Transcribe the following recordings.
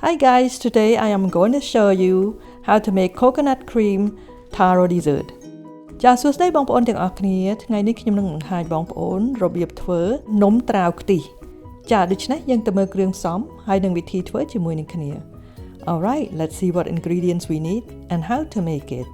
Hi guys, today I am going to show you how to make coconut cream taro dessert. ចាសសួស្តីបងប្អូនទាំងអស់គ្នាថ្ងៃនេះខ្ញុំនឹងបង្ហាញបងប្អូនរបៀបធ្វើនំត្រាវខ្ទិះចាដូច្នេះយើងទៅមើលគ្រឿងផ្សំហើយនិងវិធីធ្វើជាមួយនឹងគ្នា Alright, let's see what ingredients we need and how to make it.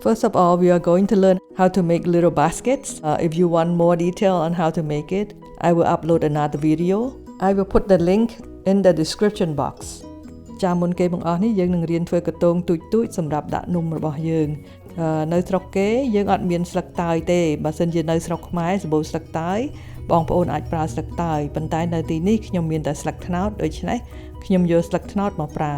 First of all, we are going to learn how to make little baskets. If you want more detail on how to make it, I will upload another video. I will put the link in the description box. ចាមុនគេបងអស់នេះយើងនឹងរៀនធ្វើកាតូងទូចៗសម្រាប់ដាក់នំរបស់យើងនៅស្រុកគេយើងអត់មានស្លឹកតើយទេបើសិនជានៅស្រុកខ្មែរសម្បូរស្លឹកតើយបងប្អូនអាចប្រើស្លឹកតើយប៉ុន្តែនៅទីនេះខ្ញុំមានតែស្លឹកត្នោតដូច្នេះខ្ញុំយកស្លឹកត្នោតមកប្រើ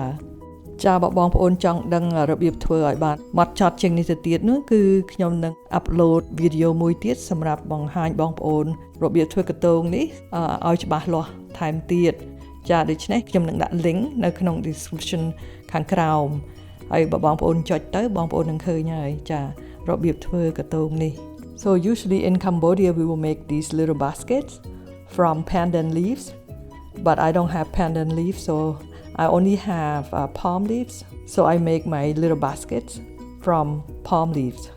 ចាបងប្អូនចង់ដឹងរបៀបធ្វើឲ្យបានម៉ត់ចត់ជាងនេះទៅទៀតនោះគឺខ្ញុំនឹងអាប់ឡូតវីដេអូមួយទៀតសម្រាប់បង្ហាញបងប្អូនរបៀបធ្វើកាតូងនេះឲ្យច្បាស់លាស់ថែមទៀតចាដូច្នេះខ្ញុំនឹងដាក់ link នៅក្នុង description ខាងក្រោមហើយបើបងប្អូនចុចទៅបងប្អូននឹងឃើញហើយចារបៀបធ្វើកាតូងនេះ So usually in Cambodia we will make these little baskets from pandan leaves but I don't have pandan leaves so I only have palm leaves, so I make my little baskets from palm leaves.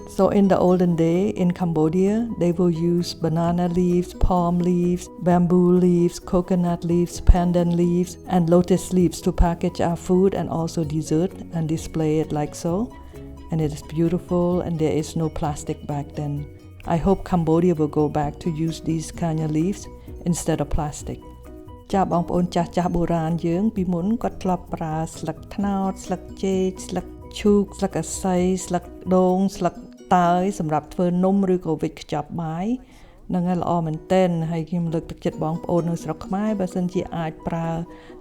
So in the olden day in Cambodia, they will use banana leaves, palm leaves, bamboo leaves, coconut leaves, pandan leaves, and lotus leaves to package our food and also dessert and display it like so. And it is beautiful and there is no plastic back then. I hope Cambodia will go back to use these kind of leaves instead of plastic. ចាបងប្អូនចាស់បុរាណយើងពីមុនគាត់ធ្លាប់ប្រើស្លឹកត្នោតស្លឹកចេកស្លឹកឈូកស្លឹកអាស័យស្លឹកដូងស្លឹកតើយសម្រាប់ធ្វើនំឬក៏វិចខ្ចប់បាយហ្នឹងហើយល្អមែនទែនហើយខ្ញុំលើកទឹកចិត្តបងប្អូននៅស្រុកខ្មែរបើសិនជាអាចប្រើ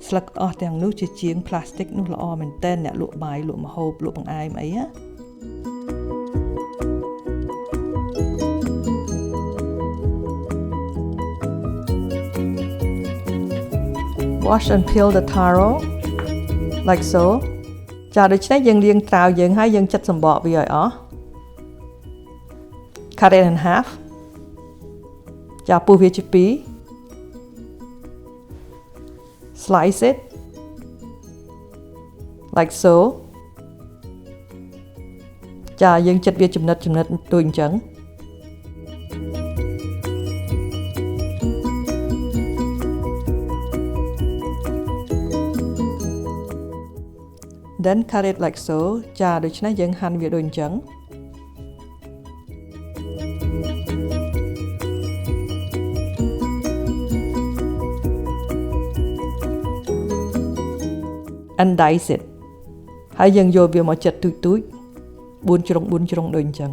ស្លឹកអស់ទាំងនោះជាជាងផ្លាស្ទិកនោះល្អមែនទែនអ្នកលក់បាយលក់ម្ហូបលក់បង្អែមអីណា Wash and peel the taro like so ចាដូច្នេះយើងលាងត្រាវយើងហើយយើងចិតសម្បកវាឲ្យអស់ Cut it in half ចាពុះវាជាពីរ Slice it like so ចាយើងចិតវាចំណិតដូចអញ្ចឹងThen cut it like so ចាដូច្នេះយើងហាន់វាដូចអញ្ចឹង and dice it ហើយយើងយកវាមកចិតទូច4ជ្រុងដូចអញ្ចឹង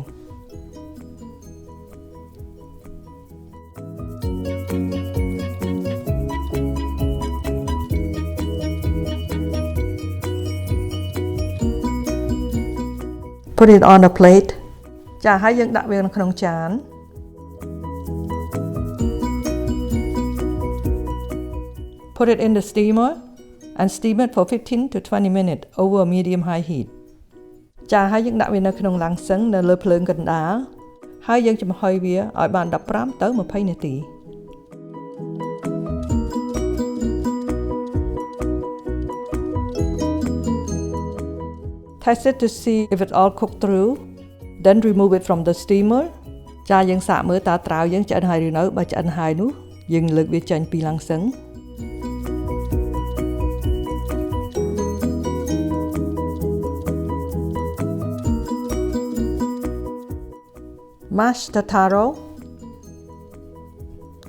Put it on a plate ចាហើយយើងដាក់វានៅក្នុងចាន Put it in the steamer and steam it for 15 to 20 minutes over a medium high heat ចាហើយយើងដាក់វានៅក្នុងឡាំងសឹងនៅលើភ្លើងកណ្ដាលហើយយើងចំហុយវាឲ្យបាន15ទៅ20នាទី Test it to see if it's all cooked through then remove it from the steamer ចាយើងសាកមើលតើត្រាវយើងឆ្អិនហើយឬនៅបើឆ្អិនហើយនោះយើងលើកវាចេញពីឡាំងសឹង Mash the taro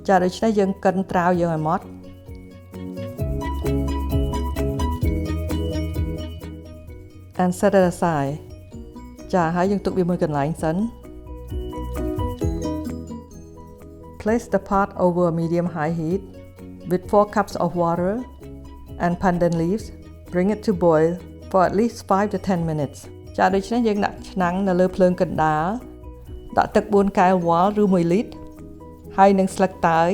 ចាដូច្នេះយើងកិនត្រាវយើងឲ្យម៉ត់ and set it aside ចាហើយយើងទុកវាមួយកន្លែងសិន Place the pot over a medium high heat with 4 cups of water and pandan leaves. Bring it to boil for at least 5 to 10 minutes. ចាដូច្នេះយើងដាក់ឆ្នាំងនៅលើភ្លើងកណ្ដាលដាក់ទឹក4កែវវ៉ាល់ឬ1លីត្រ ហើយនឹងស្លឹកតើយ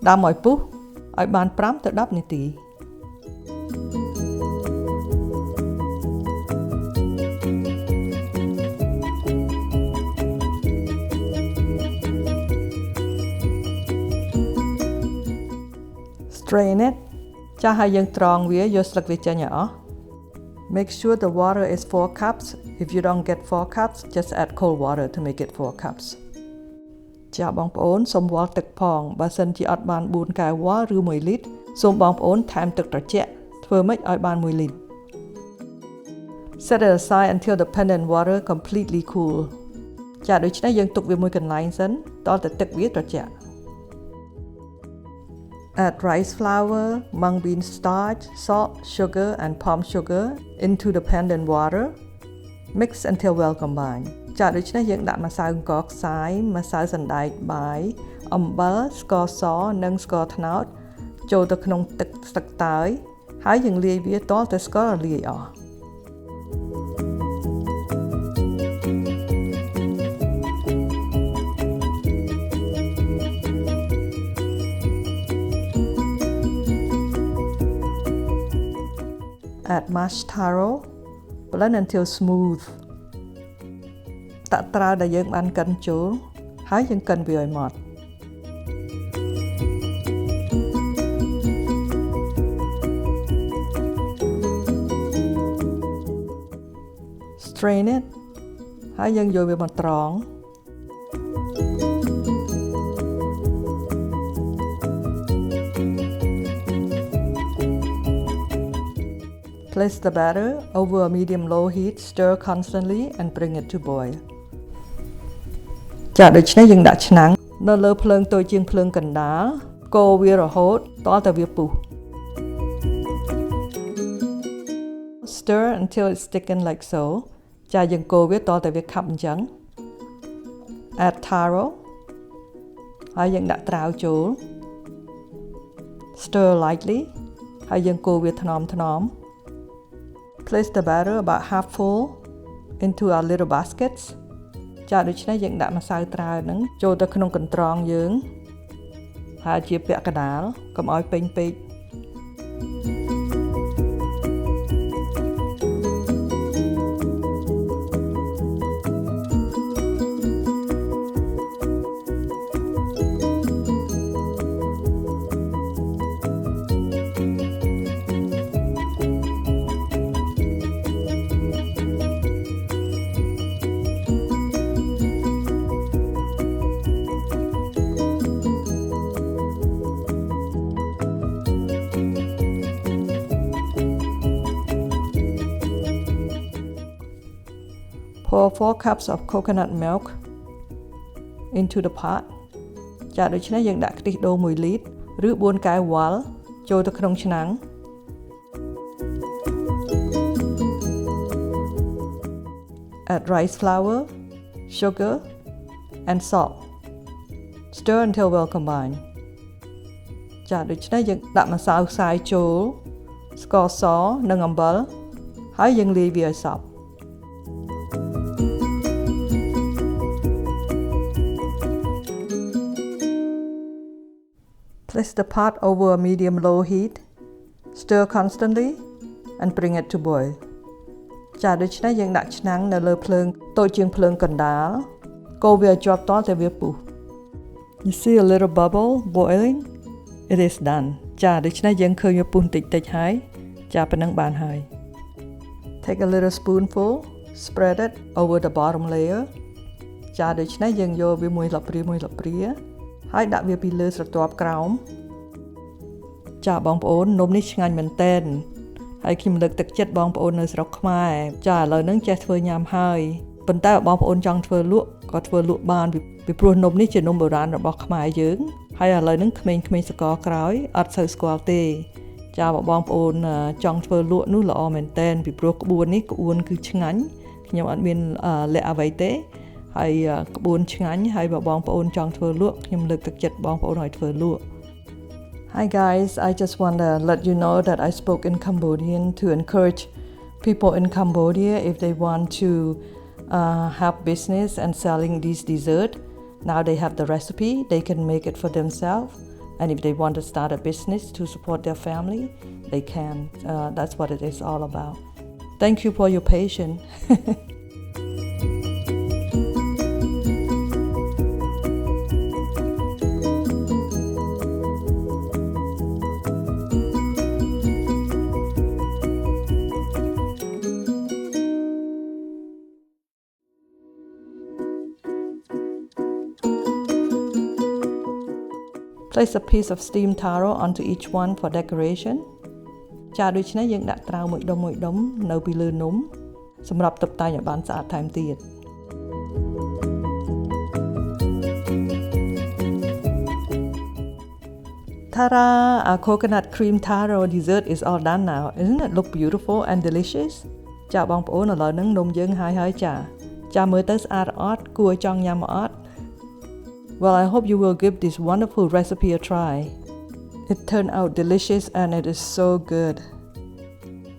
ដាំឲ្យពុះឲ្យបាន5ទៅ10នាទី Strain it ចាស់ហើយយើងត្រងវាយកស្លឹកវាចេញឲ្យអស់ Make sure the water is 4 cups. If you don't get 4 cups, just add cold water to make it 4 cups. ចាបងប្អូនសូមវាល់ទឹកផងបើសិនជាអត់បាន4កែវវាល់ឬ1លីត្រសូមបងប្អូនថែមទឹកត្រជាក់ធ្វើម៉េចឲ្យបាន1លីត្រ Set it aside until the pan and water completely cool. ចាដូច្នេះយើងទុកវាមួយកន្លែងសិនតតែទឹកវាត្រជាក់ Add rice flour, mung bean starch, salt, sugar and palm sugar into the pan and water. Mix until well combined. ចាដូច្នេះយើងដាក់ម្សៅអង្ករខ្សាយម្សៅសណ្តែកបាយអំបិលស្ករសនិងស្ករត្នោតចូលទៅក្នុងទឹកស្លឹកតើយហើយយើងលាយវាតតែស្ករលាយអស់ Add mashed taro, blend until smooth. ដាក់ត្រាវដែលយើងបានកិនចូលហើយយើងកិនវាឲ្យម៉ត់ Strain it ហើយយើងយកវាមកត្រង Place the batter over a medium-low heat, stir constantly and bring it to boil. ចាដូច្នេះយើងដាក់ឆ្នាំងនៅលើភ្លើងតូចជាងភ្លើងកណ្ដាលកូរវារហូតទាល់តែវាពុះ Stir until it thickens like so. ចាយើងកូរវាទាល់តែវាខាប់អញ្ចឹង Add taro ហើយយើងដាក់ត្រាវចូល Stir lightly ហើយយើងកូរវាថ្នមៗ Place the batter about half full into our little baskets. ចាដូច្នេះយើងដាក់ម្សៅត្រាវហ្នឹងចូលទៅក្នុងកន្ត្រងយើងហើយជាពាក់កណ្ដាលកុំឲ្យពេញពេក Pour 4 cups of coconut milk into the pot. ចាដូច្នេះយើងដាក់ខ្ទិះដូង1លីត្រឬ4កែវវ៉ាល់ចូលទៅក្នុងឆ្នាំង Add rice flour, sugar and salt. Stir until well combined. ចាដូច្នេះយើងដាក់ម្សៅខ្សាយចូលស្ករសនិងអំបិលហើយយើងលាយវាឲ្យសព្វ Place the pot over a medium-low heat. Stir constantly and bring it to boil. ចាដូច្នេះយើងដាក់ឆ្នាំងនៅលើភ្លើងតូចជាងភ្លើងកណ្ដាលកូរវាឲ្យជាប់តតែវាពុះ You see a little bubble boiling? It is done. ចាដូច្នេះយើងឃើញវាពុះតិចៗហើយចាប៉ុណ្ណឹងបានហើយ Take a little spoonful, spread it over the bottom layer. ចាដូច្នេះយើងយកវាមួយល្ព្រាហើយដាក់វាពីលើស្រទាប់ក្រោមចាបងប្អូននំនេះឆ្ងាញ់មែនទែនហើយខ្ញុំលើកទឹកចិត្តបងប្អូននៅស្រុកខ្មែរចាឥឡូវហ្នឹងចេះធ្វើញ៉ាំហើយប៉ុន្តែបងប្អូនចង់ធ្វើលក់ក៏ធ្វើលក់បានពីព្រោះនំនេះជានំបុរាណរបស់ខ្មែរយើងហើយឥឡូវហ្នឹងក្មេងៗសកលក្រោយអត់សូវស្គាល់ទេចាបងប្អូនចង់ធ្វើលក់នោះល្អមែនទែនពីព្រោះក្បួននេះក្បួនគឺឆ្ងាញ់ខ្ញុំអត់មានលក្ខអ្វីទេហើយក្បួនឆ្ងាញ់ហើយបើបងប្អូនចង់ធ្វើលក់ខ្ញុំលើកទឹកចិត្តបងប្អូនឲ្យធ្វើលក់ Hi guys, I just want to let you know that I spoke in Cambodian to encourage people in Cambodia if they want to have business and selling these dessert. Now they have the recipe, they can make it for themselves. And if they want to start a business to support their family, they can. That's what it is all about. Thank you for your patience. Place a piece of steamed taro onto each one for decoration. ចាដូច្នេះយើងដាក់ត្រាវមួយដុំនៅពីលើនំសម្រាប់តុបតែងឲ្យបានស្អាតថែមទៀត Ta-da! Our coconut cream taro dessert is all done now. Isn't it look beautiful and delicious? ចាបងប្អូនឥឡូវហ្នឹងនំយើងហើយចាមើលទៅស្អាតអត់គួរចង់ញ៉ាំអត់ Well, I hope you will give this wonderful recipe a try. It turned out delicious and it is so good.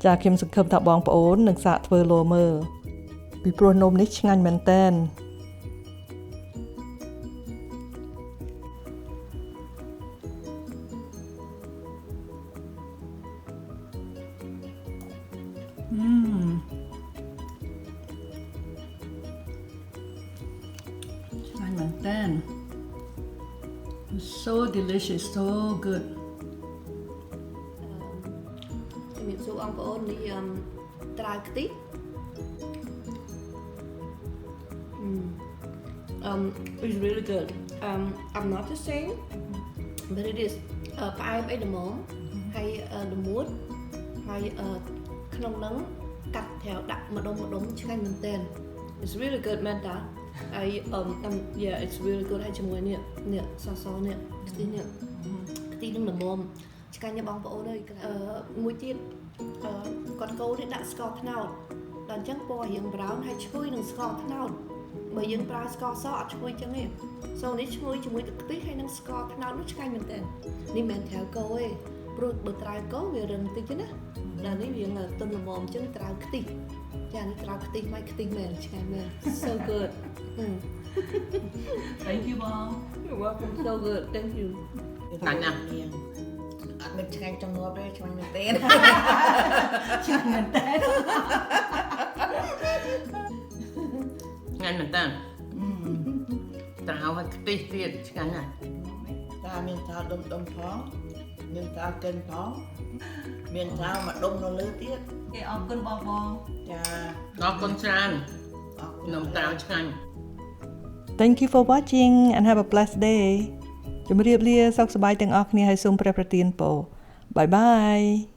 ចាខ្ញុំសង្ឃឹមថាបងប្អូននឹងសាកធ្វើលោមើលពីព្រោះនំនេះឆ្ងាញ់មែនតើ ឆ្ងាញ់មែនតើ So delicious, so good. ជំរាបសួរបងប្អូននេះត្រាវខ្ទិះ It's really good. I'm not just saying, but it is ផ្អែមអីល្មមហើយល្មួតហើយក្នុងហ្នឹងកាត់ត្រាវដាក់ម្ដុំឆ្ងាញ់មែនតើ It's really good មែនតា yeah it's really good ហើយជាមួយនេះសនេះខ្ទិះនេះខ្ទិះនឹងល្មមឆ្ងាញ់ណាស់បងប្អូនអើយមួយទៀតគាត់កូរនេះដាក់ស្ករត្នោតដល់អញ្ចឹងពណ៌រៀង brown ហើយឈ្ងុយនឹងស្ករត្នោតបើយើងប្រើស្ករសអត់ឈ្ងុយអញ្ចឹងទេសូនេះឈ្ងុយជាមួយទឹកខ្ទិះហើយនឹងស្ករត្នោតនោះឆ្ងាញ់មែនតើនេះមិនមែនត្រាវគោទេព្រោះបើត្រាវគោវារឹងតិចទេណាដល់នេះវាទន់ល្មមអញ្ចឹងត្រាវខ្ទិះចានេះត្រាវខ្ទិះមកខ្ទិះមែនឆ្ងាញ់មែន so good Thank you, Mom. You're welcome. So good. Thank you. ឆ្ងាញ់ណាស់អត់មានឆ្ងាញ់ចំនួនទេឆ្ងាញ់មែនទេ ឆ្ងាញ់មែនតើ ឆ្ងាញ់មែនតើត្រាវហើយខ្ទិះទៀតឆ្ងាញ់ណាស់តាមានត្រាវដុំផងមានត្រាវកិនផងមានត្រាវមួយដុំនៅលើទៀតគេអរគុណបងចាអរគុណច្រើននំត្រាវឆ្ងាញ់ Thank you for watching and have a blessed day. ជម្រាបលាសុខសប្បាយទាំងអស់គ្នាហើយសូមព្រះប្រទានពរ Bye bye.